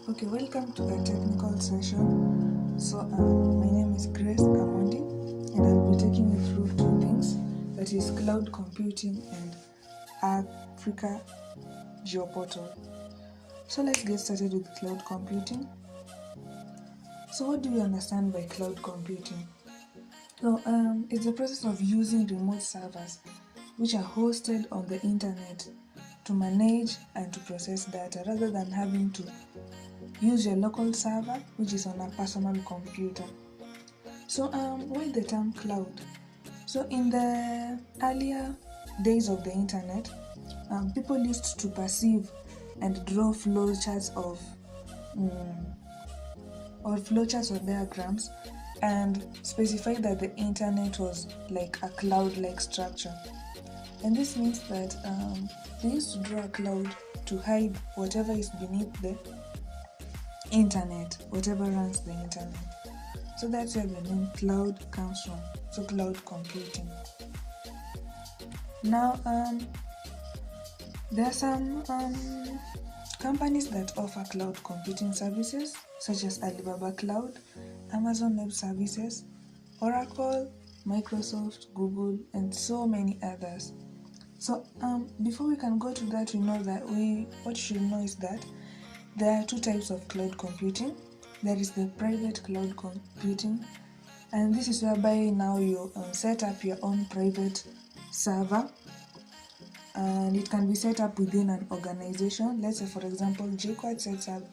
Okay, welcome to a technical session. My name is Grace Amondi, and I'll be taking you through two things, that is cloud computing and Africa Geoportal. So let's get started with cloud computing. So what do you understand by cloud computing? It's the process of using remote servers which are hosted on the internet to manage and to process data rather than having to use your local server which is on a personal computer. Why the term cloud? So in the earlier days of the internet, people used to perceive and draw flowcharts or diagrams and specify that the internet was like a cloud-like structure. And this means that they used to draw a cloud to hide whatever is beneath the internet, whatever runs the internet. So that's where the name cloud comes from. So cloud computing. Now, there are some companies that offer cloud computing services such as Alibaba Cloud, Amazon Web Services, Oracle, Microsoft, Google, and so many others. So before we can go to that, what you should know is that there are two types of cloud computing. There is the private cloud computing, and this is whereby now you set up your own private server, and it can be set up within an organization. Let's say, for example, JQuad sets up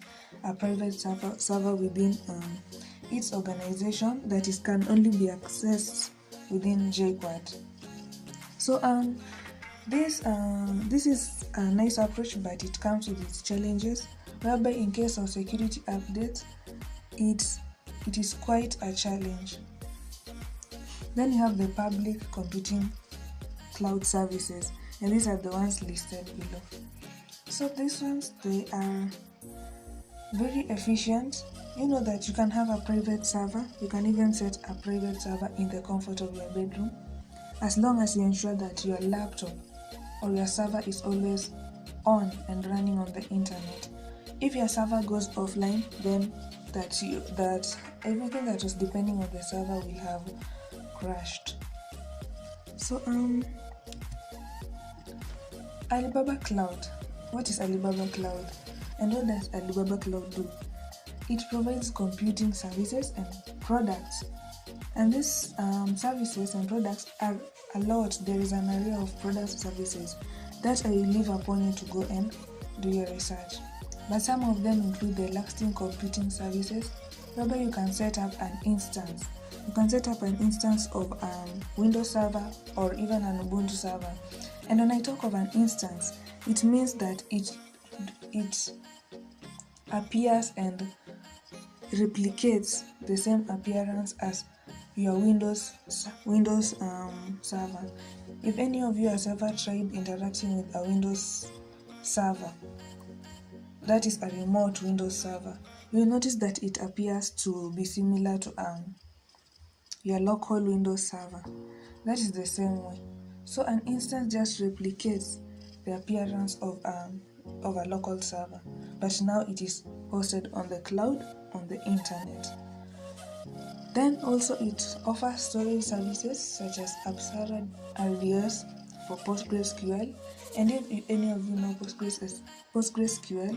a private server within its organization that can only be accessed within JQuad. So this is a nice approach, but it comes with its challenges, whereby in case of security updates, it is quite a challenge. Then you have the public computing cloud services, and these are the ones listed below. So these ones, they are very efficient. You know that you can have a private server, you can even set a private server in the comfort of your bedroom, as long as you ensure that your laptop or your server is always on and running on the internet. If your server goes offline, then that everything that was depending on the server will have crashed. So Alibaba Cloud. What is Alibaba Cloud? And what does Alibaba Cloud do? It provides computing services and products. And these services and products are a lot. There is an array of products and services that I will leave upon you to go and do your research. But some of them include the Elastic Computing Services, whereby you can set up an instance. You can set up an instance of Windows Server or even an Ubuntu server. And when I talk of an instance, it means that it appears and replicates the same appearance as your Windows server. If any of you has ever tried interacting with a Windows server, that is a remote Windows server, you will notice that it appears to be similar to your local Windows server. That is the same way. So an instance just replicates the appearance of a local server, but now it is hosted on the cloud, on the internet. Then also it offers storage services such as Apsara RDS for PostgreSQL. And if any of you know PostgreSQL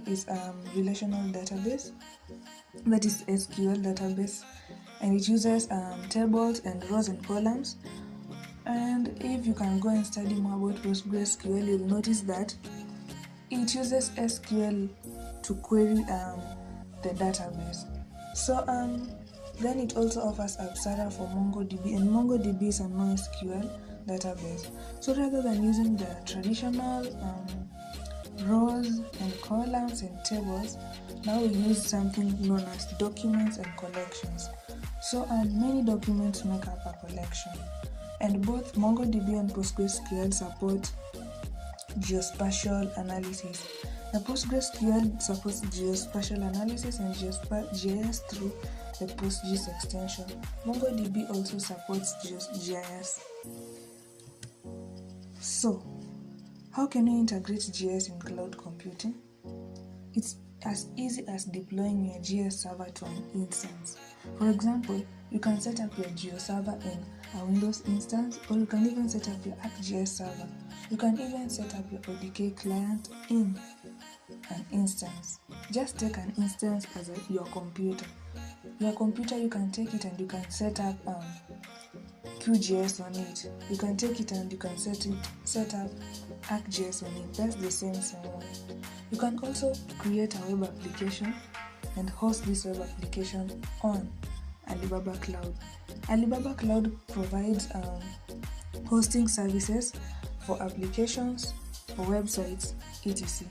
is a relational database, that is SQL database, and it uses tables and rows and columns. And if you can go and study more about PostgreSQL, you'll notice that it uses SQL to query the database. So then it also offers Apsara for MongoDB, and MongoDB is a NoSQL database. So rather than using the traditional rows and columns and tables, now we use something known as documents and collections. So many documents make up a collection, and both MongoDB and PostgreSQL support geospatial analysis. The PostgreSQL supports geospatial analysis and GIS through the PostGIS extension. MongoDB also supports GIS. So, how can you integrate GIS in cloud computing? It's as easy as deploying your GS server to an instance. For example, you can set up your Geo server in a Windows instance, or you can even set up your ArcGIS server. You can even set up your ODK client in an instance. Just take an instance as your computer. Your computer, you can take it and you can set up QGIS on it. You can take it and you can set up ArcGIS on it. That's the same way. You can also create a web application and host this web application on Alibaba Cloud. Alibaba Cloud provides hosting services for applications, for websites, etc.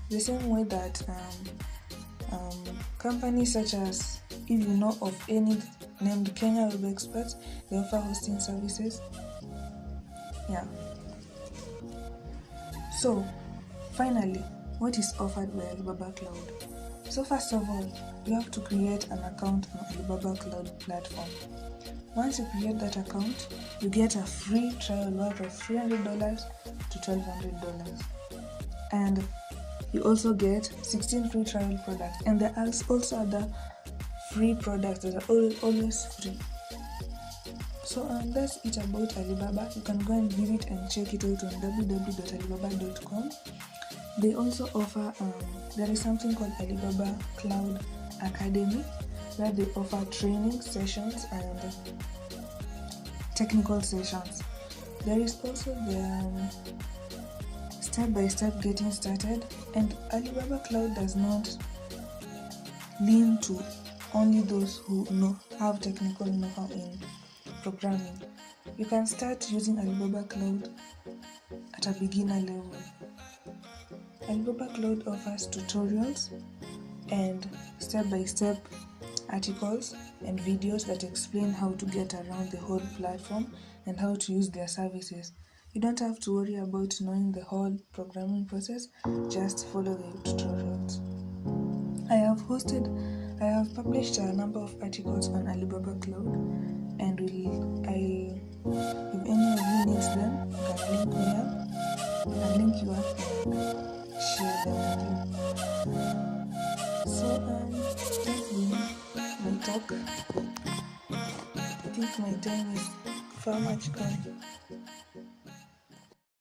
The same way that companies such as, if you know of any named Kenya Web Experts, they offer hosting services. Yeah. So, finally, what is offered by Alibaba Cloud? So first of all, you have to create an account on Alibaba Cloud platform. Once you create that account, you get a free trial worth of $300 to $1,200. And you also get 16 free trial products. And there are also other free products that are always free. So that's it about Alibaba. You can go and visit and check it out on www.alibaba.com. They also offer, there is something called Alibaba Cloud Academy, where they offer training sessions and technical sessions. There is also the step-by-step getting started, and Alibaba Cloud does not lean to only those who have technical know-how in programming. You can start using Alibaba Cloud at a beginner level. Alibaba Cloud offers tutorials and step-by-step articles and videos that explain how to get around the whole platform and how to use their services. You don't have to worry about knowing the whole programming process, just follow the tutorials. I have published a number of articles on Alibaba Cloud, and if any of you needs them, you can link me up. I can link you up and share them with you. So that's been my talk. I think my time is far much gone.